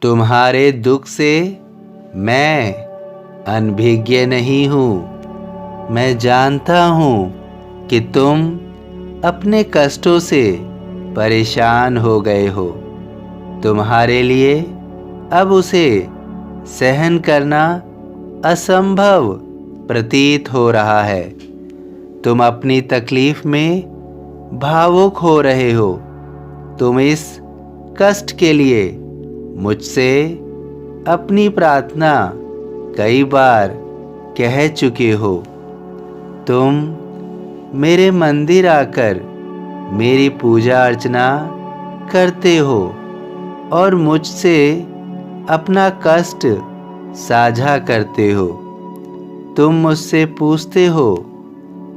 तुम्हारे दुख से मैं अनभिज्ञ नहीं हूँ। मैं जानता हूँ कि तुम अपने कष्टों से परेशान हो गए हो। तुम्हारे लिए अब उसे सहन करना असंभव प्रतीत हो रहा है। तुम अपनी तकलीफ में भावुक हो रहे हो। तुम इस कष्ट के लिए मुझसे अपनी प्रार्थना कई बार कह चुके हो। तुम मेरे मंदिर आकर मेरी पूजा अर्चना करते हो और मुझसे अपना कष्ट साझा करते हो। तुम मुझसे पूछते हो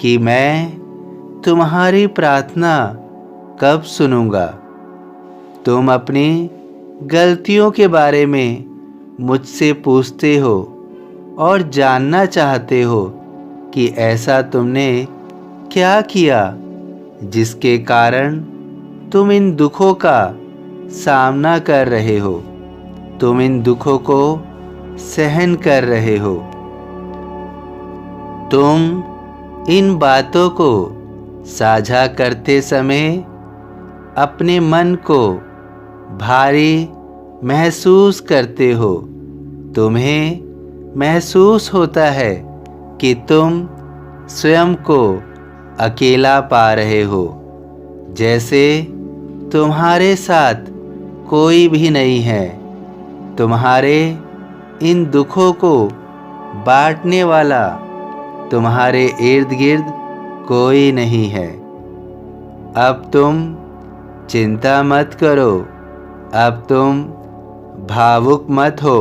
कि मैं तुम्हारी प्रार्थना कब सुनूंगा। तुम अपनी गलतियों के बारे में मुझसे पूछते हो और जानना चाहते हो कि ऐसा तुमने क्या किया जिसके कारण तुम इन दुखों का सामना कर रहे हो। तुम इन दुखों को सहन कर रहे हो। तुम इन बातों को साझा करते समय अपने मन को भारी महसूस करते हो। तुम्हें महसूस होता है कि तुम स्वयं को अकेला पा रहे हो, जैसे तुम्हारे साथ कोई भी नहीं है। तुम्हारे इन दुखों को बांटने वाला तुम्हारे इर्द गिर्द कोई नहीं है। अब तुम चिंता मत करो। अब तुम भावुक मत हो।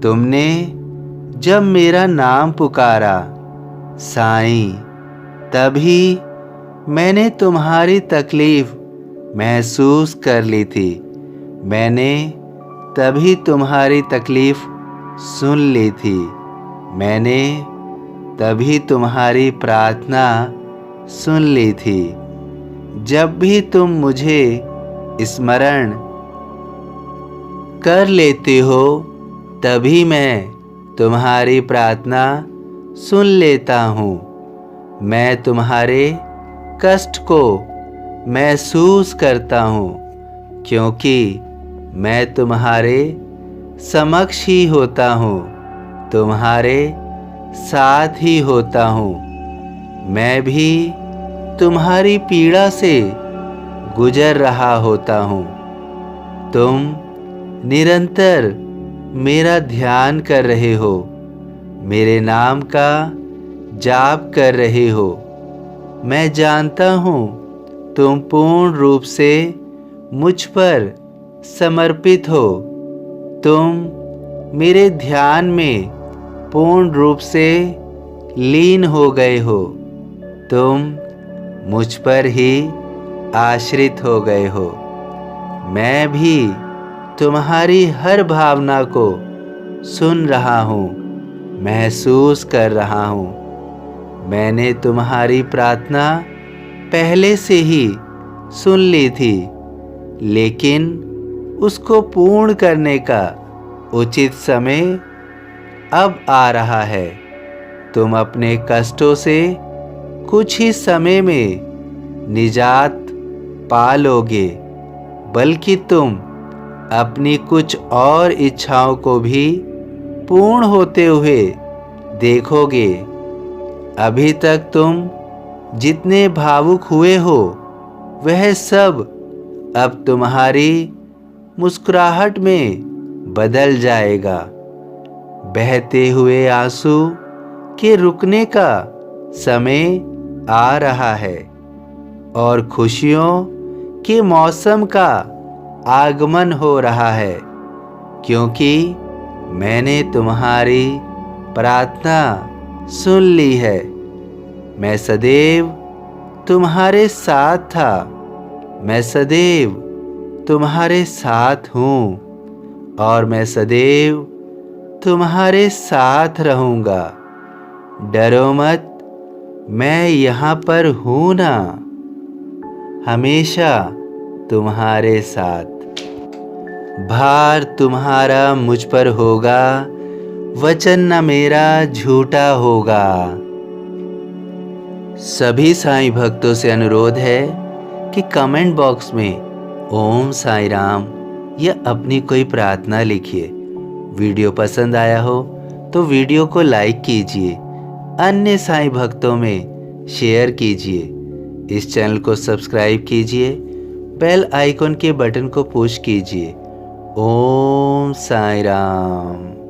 तुमने जब मेरा नाम पुकारा साईं, तभी मैंने तुम्हारी तकलीफ महसूस कर ली थी। मैंने तभी तुम्हारी तकलीफ सुन ली थी। मैंने तभी तुम्हारी प्रार्थना सुन ली थी। जब भी तुम मुझे स्मरण कर लेते हो, तभी मैं तुम्हारी प्रार्थना सुन लेता हूँ। मैं तुम्हारे कष्ट को महसूस करता हूँ, क्योंकि मैं तुम्हारे समक्ष ही होता हूँ, तुम्हारे साथ ही होता हूँ। मैं भी तुम्हारी पीड़ा से गुजर रहा होता हूँ। तुम निरंतर मेरा ध्यान कर रहे हो, मेरे नाम का जाप कर रहे हो। मैं जानता हूँ तुम पूर्ण रूप से मुझ पर समर्पित हो। तुम मेरे ध्यान में पूर्ण रूप से लीन हो गए हो। तुम मुझ पर ही आश्रित हो गए हो। मैं भी तुम्हारी हर भावना को सुन रहा हूँ, महसूस कर रहा हूँ। मैंने तुम्हारी प्रार्थना पहले से ही सुन ली थी, लेकिन उसको पूर्ण करने का उचित समय अब आ रहा है। तुम अपने कष्टों से कुछ ही समय में निजात पा लोगे, बल्कि तुम अपनी कुछ और इच्छाओं को भी पूर्ण होते हुए देखोगे। अभी तक तुम जितने भावुक हुए हो, वह सब अब तुम्हारी मुस्कुराहट में बदल जाएगा। बहते हुए आंसू के रुकने का समय आ रहा है और खुशियों के मौसम का आगमन हो रहा है, क्योंकि मैंने तुम्हारी प्रार्थना सुन ली है। मैं सदैव तुम्हारे साथ था। मैं सदैव तुम्हारे साथ हूँ और मैं सदैव तुम्हारे साथ रहूँगा। डरो मत, मैं यहाँ पर हूँ ना, हमेशा तुम्हारे साथ। भार तुम्हारा मुझ पर होगा, वचन न मेरा झूठा होगा। सभी साईं भक्तों से अनुरोध है कि कमेंट बॉक्स में ओम साईं राम या अपनी कोई प्रार्थना लिखिए। वीडियो पसंद आया हो तो वीडियो को लाइक कीजिए, अन्य साईं भक्तों में शेयर कीजिए। इस चैनल को सब्सक्राइब कीजिए, बेल आइकॉन के बटन को पुश कीजिए। ओम साईं राम।